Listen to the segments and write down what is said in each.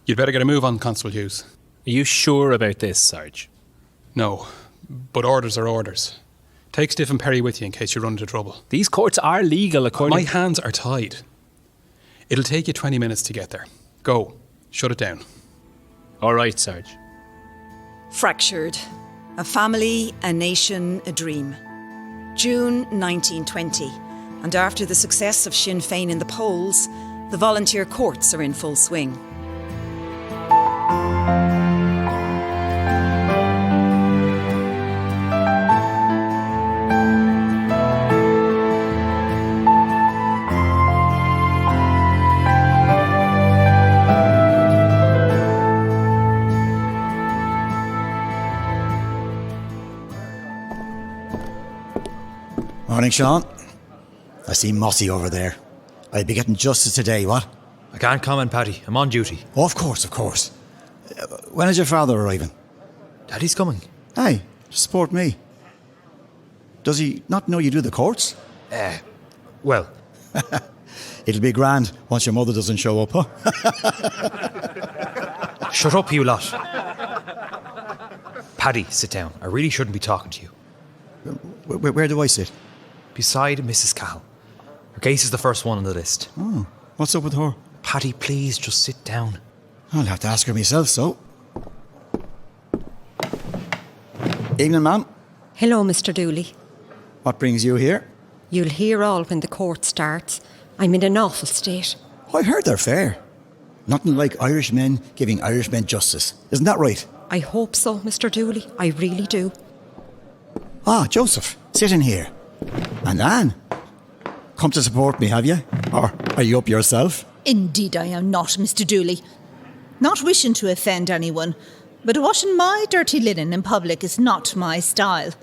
You'd better get a move on, Constable Hughes. Are you sure about this, Sarge? No, but orders are orders. Take Stiff and Perry with you in case you run into trouble. These courts are legal according... My hands are tied. It'll take you 20 minutes to get there. Go. Shut it down. All right, Sarge. Fractured. A family, a nation, a dream. June 1920. And after the success of Sinn Féin in the polls, the volunteer courts are in full swing. Morning, Sean. I see Mossie over there. I'll be getting justice today, what? I can't comment, Paddy. I'm on duty. Oh, of course, of course. When is your father arriving? Daddy's coming. Aye, to support me. Does he not know you do the courts? Well. It'll be grand once your mother doesn't show up, huh? Shut up, you lot. Paddy, sit down. I really shouldn't be talking to you. Where do I sit? Beside Mrs. Cahill. Her case is the first one on the list. Oh, what's up with her? Paddy, please, just sit down. I'll have to ask her myself, so. Evening, ma'am. Hello, Mr. Dooley. What brings you here? You'll hear all when the court starts. I'm in an awful state. Oh, I've heard they're fair. Nothing like Irish men giving Irish men justice. Isn't that right? I hope so, Mr. Dooley. I really do. Ah, Joseph, sit in here. And Anne, come to support me, have you? Or are you up yourself? Indeed I am not, Mr. Dooley. Not wishing to offend anyone, but washing my dirty linen in public is not my style.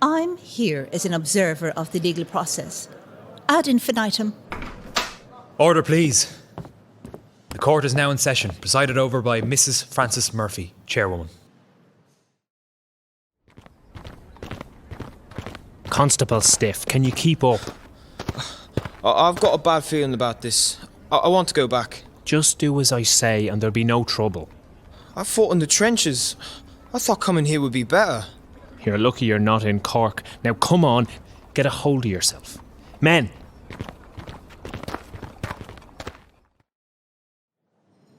I'm here as an observer of the legal process. Ad infinitum. Order, please. The court is now in session, presided over by Mrs. Frances Murphy, chairwoman. Constable Stiff, can you keep up? I've got a bad feeling about this. I want to go back. Just do as I say and there'll be no trouble. I fought in the trenches. I thought coming here would be better. You're lucky you're not in Cork. Now come on, get a hold of yourself. Men!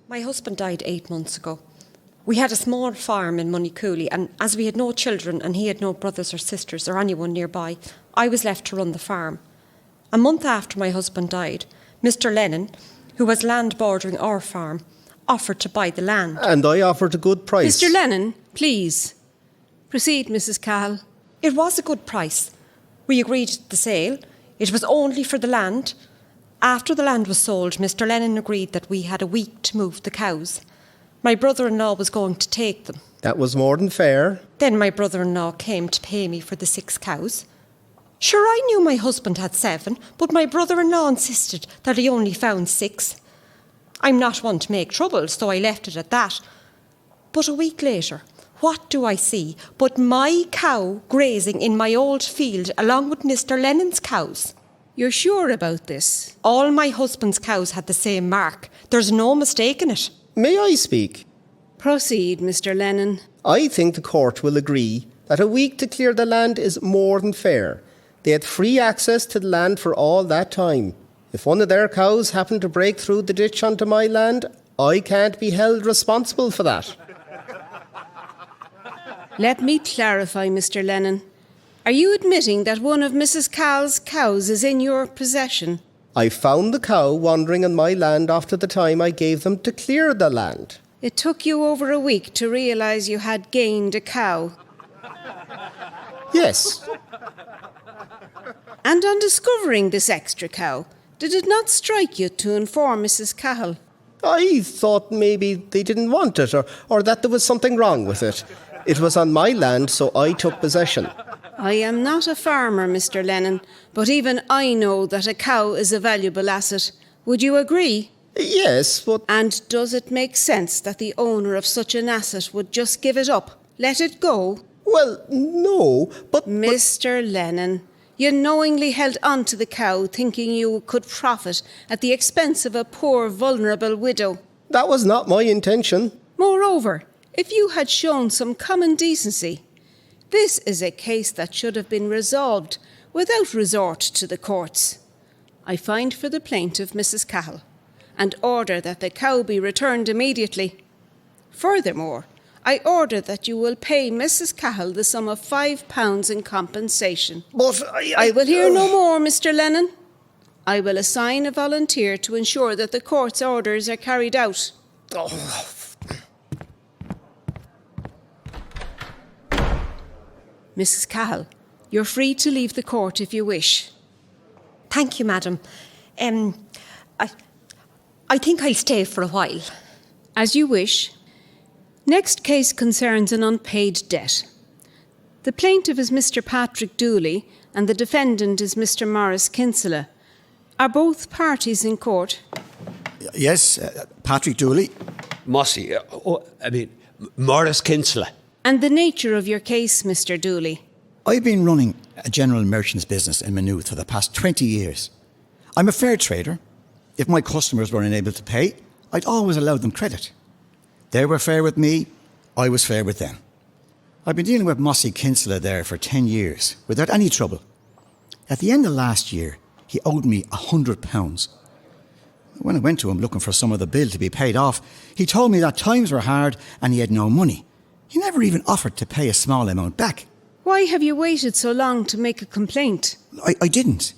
My husband died 8 months ago. We had a small farm in Moneycooley, and as we had no children and he had no brothers or sisters or anyone nearby, I was left to run the farm. A month after my husband died, Mr. Lennon, who has land bordering our farm, offered to buy the land. And I offered a good price. Mr. Lennon, please. Proceed, Mrs. Cahill. It was a good price. We agreed the sale. It was only for the land. After the land was sold, Mr. Lennon agreed that we had a week to move the cows. My brother-in-law was going to take them. That was more than fair. Then my brother-in-law came to pay me for the 6 cows. Sure, I knew my husband had 7, but my brother-in-law insisted that he only found 6. I'm not one to make trouble, so I left it at that. But a week later, what do I see but my cow grazing in my old field along with Mr. Lennon's cows? You're sure about this? All my husband's cows had the same mark. There's no mistake in it. May I speak? Proceed, Mr. Lennon. I think the court will agree that a week to clear the land is more than fair. They had free access to the land for all that time. If one of their cows happened to break through the ditch onto my land, I can't be held responsible for that. Let me clarify, Mr. Lennon. Are you admitting that one of Mrs. Cahill's cows is in your possession? I found the cow wandering on my land after the time I gave them to clear the land. It took you over a week to realise you had gained a cow. Yes. And on discovering this extra cow, did it not strike you to inform Mrs. Cahill? I thought maybe they didn't want it or that there was something wrong with it. It was on my land, so I took possession. I am not a farmer, Mr. Lennon, but even I know that a cow is a valuable asset. Would you agree? Yes, but... And does it make sense that the owner of such an asset would just give it up, let it go? Well, no, but... Mr. Lennon, you knowingly held on to the cow thinking you could profit at the expense of a poor, vulnerable widow. That was not my intention. Moreover, if you had shown some common decency, this is a case that should have been resolved without resort to the courts. I find for the plaintiff, Mrs. Cahill, and order that the cow be returned immediately. Furthermore, I order that you will pay Mrs. Cahill the sum of £5 in compensation. But I will hear no more, Mr. Lennon. I will assign a volunteer to ensure that the court's orders are carried out. Mrs. Cahill, you're free to leave the court if you wish. Thank you, madam. I think I'll stay for a while. As you wish. Next case concerns an unpaid debt. The plaintiff is Mr. Patrick Dooley and the defendant is Mr. Maurice Kinsella. Are both parties in court? Yes, Patrick Dooley. Mossie, Maurice Kinsella. And the nature of your case, Mr. Dooley? I've been running a general merchant's business in Maynooth for the past 20 years. I'm a fair trader. If my customers were unable to pay, I'd always allow them credit. They were fair with me, I was fair with them. I've been dealing with Mossie Kinsella there for 10 years, without any trouble. At the end of last year, he owed me £100. When I went to him looking for some of the bill to be paid off, he told me that times were hard and he had no money. He never even offered to pay a small amount back. Why have you waited so long to make a complaint? I didn't.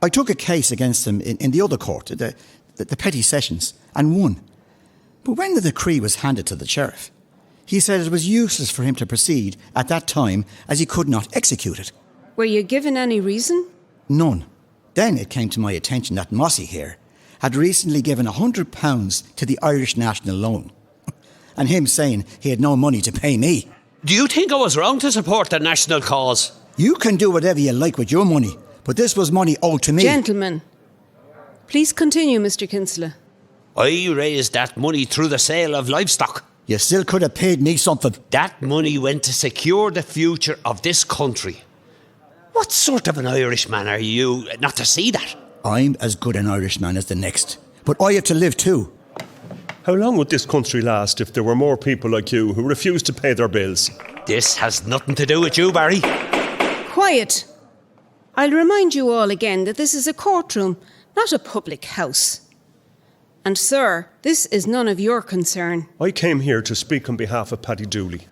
I took a case against him in the other court, the petty sessions, and won. But when the decree was handed to the sheriff, he said it was useless for him to proceed at that time as he could not execute it. Were you given any reason? None. Then it came to my attention that Mossie here had recently given £100 to the Irish National Loan. And him saying he had no money to pay me. Do you think I was wrong to support the national cause? You can do whatever you like with your money, but this was money owed to me. Gentlemen, please continue, Mr. Kinsella. I raised that money through the sale of livestock. You still could have paid me something. That money went to secure the future of this country. What sort of an Irishman are you not to see that? I'm as good an Irishman as the next, but I have to live too. How long would this country last if there were more people like you who refused to pay their bills? This has nothing to do with you, Barry. Quiet. I'll remind you all again that this is a courtroom, not a public house. And sir, this is none of your concern. I came here to speak on behalf of Paddy Dooley.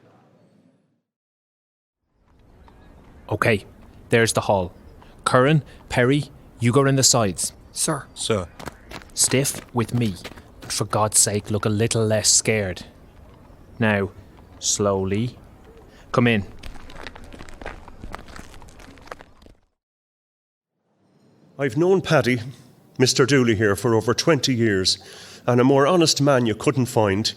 OK, there's the hall. Curran, Perry, you go in the sides. Sir. Sir. Stiff with me. But for God's sake, look a little less scared. Now, slowly. Come in. I've known Paddy, Mr. Dooley here, for over 20 years, and a more honest man you couldn't find.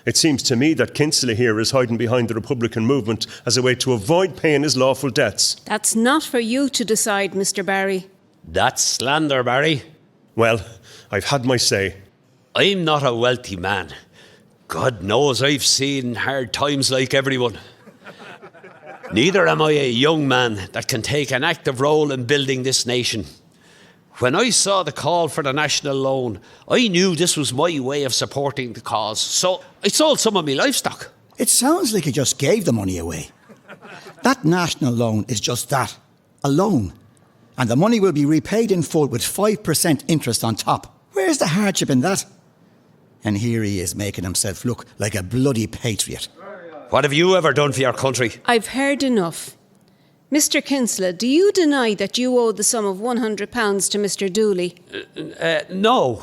It seems to me that Kinsella here is hiding behind the Republican movement as a way to avoid paying his lawful debts. That's not for you to decide, Mr. Barry. That's slander, Barry. Well, I've had my say. I'm not a wealthy man. God knows I've seen hard times like everyone. Neither am I a young man that can take an active role in building this nation. When I saw the call for the national loan, I knew this was my way of supporting the cause, so I sold some of my livestock. It sounds like you just gave the money away. That national loan is just that, a loan. And the money will be repaid in full with 5% interest on top. Where's the hardship in that? And here he is making himself look like a bloody patriot. What have you ever done for your country? I've heard enough. Mr. Kinsella, do you deny that you owe the sum of £100 to Mr. Dooley? No,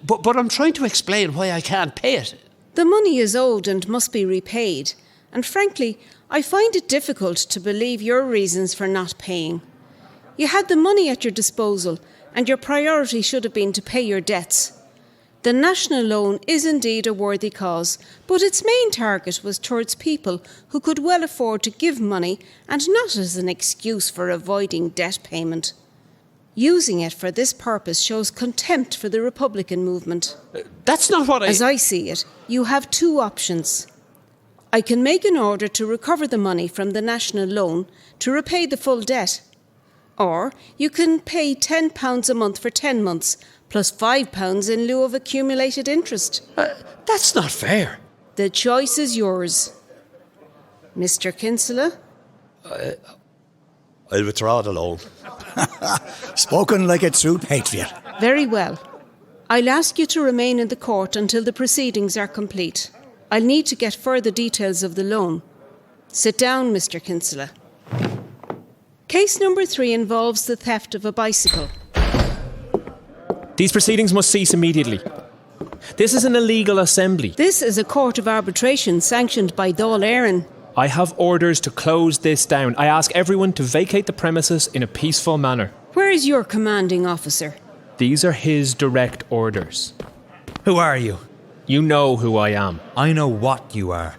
but I'm trying to explain why I can't pay it. The money is owed and must be repaid. And frankly, I find it difficult to believe your reasons for not paying. You had the money at your disposal, and your priority should have been to pay your debts. The national loan is indeed a worthy cause, but its main target was towards people who could well afford to give money and not as an excuse for avoiding debt payment. Using it for this purpose shows contempt for the Republican movement. That's not what As I see it, you have two options. I can make an order to recover the money from the national loan to repay the full debt. Or you can pay £10 a month for 10 months, plus £5 in lieu of accumulated interest. That's not fair. The choice is yours. Mr. Kinsella? I'll withdraw the loan. Spoken like a true patriot. Very well. I'll ask you to remain in the court until the proceedings are complete. I'll need to get further details of the loan. Sit down, Mr. Kinsella. Case number 3 involves the theft of a bicycle. These proceedings must cease immediately. This is an illegal assembly. This is a court of arbitration sanctioned by Dáil Éireann. I have orders to close this down. I ask everyone to vacate the premises in a peaceful manner. Where is your commanding officer? These are his direct orders. Who are you? You know who I am. I know what you are.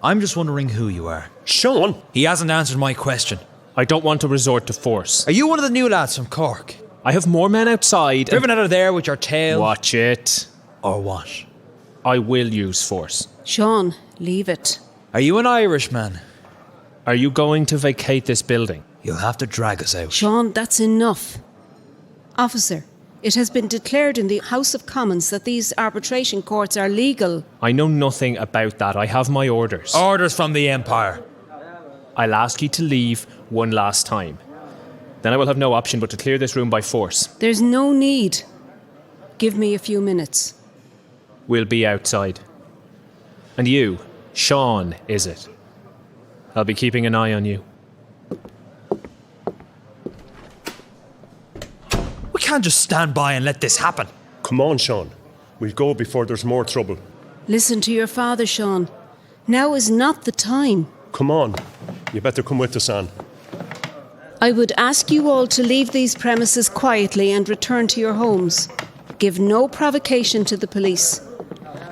I'm just wondering who you are. Sean! He hasn't answered my question. I don't want to resort to force. Are you one of the new lads from Cork? I have more men outside. Driven out of there with your tail? Watch it. Or what? I will use force. Sean, leave it. Are you an Irishman? Are you going to vacate this building? You'll have to drag us out. Sean, that's enough. Officer, it has been declared in the House of Commons that these arbitration courts are legal. I know nothing about that. I have my orders. Orders from the Empire. I'll ask you to leave one last time. Then I will have no option but to clear this room by force. There's no need. Give me a few minutes. We'll be outside. And you, Sean, is it? I'll be keeping an eye on you. We can't just stand by and let this happen. Come on, Sean. We'll go before there's more trouble. Listen to your father, Sean. Now is not the time. Come on. You better come with us, Anne. I would ask you all to leave these premises quietly and return to your homes. Give no provocation to the police.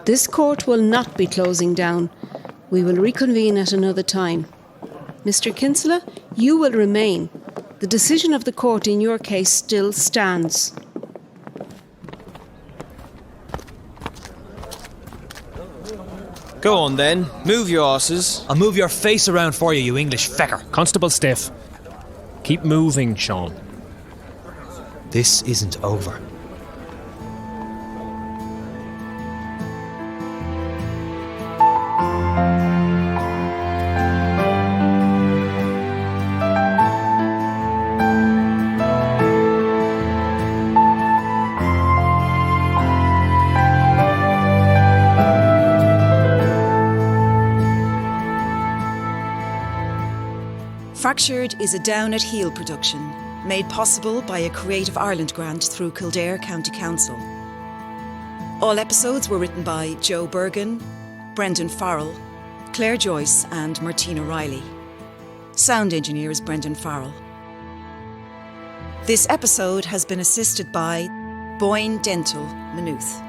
This court will not be closing down. We will reconvene at another time. Mr. Kinsella, you will remain. The decision of the court in your case still stands. Go on then, move your asses. I'll move your face around for you, you English fecker. Constable Stiff. Keep moving, Sean. This isn't over. Fractured is a Down at Heel production, made possible by a Creative Ireland grant through Kildare County Council. All episodes were written by Joe Bergin, Brendan Farrell, Claire Joyce and Martina Reilly. Sound engineer is Brendan Farrell. This episode has been assisted by Boyne Dental, Maynooth.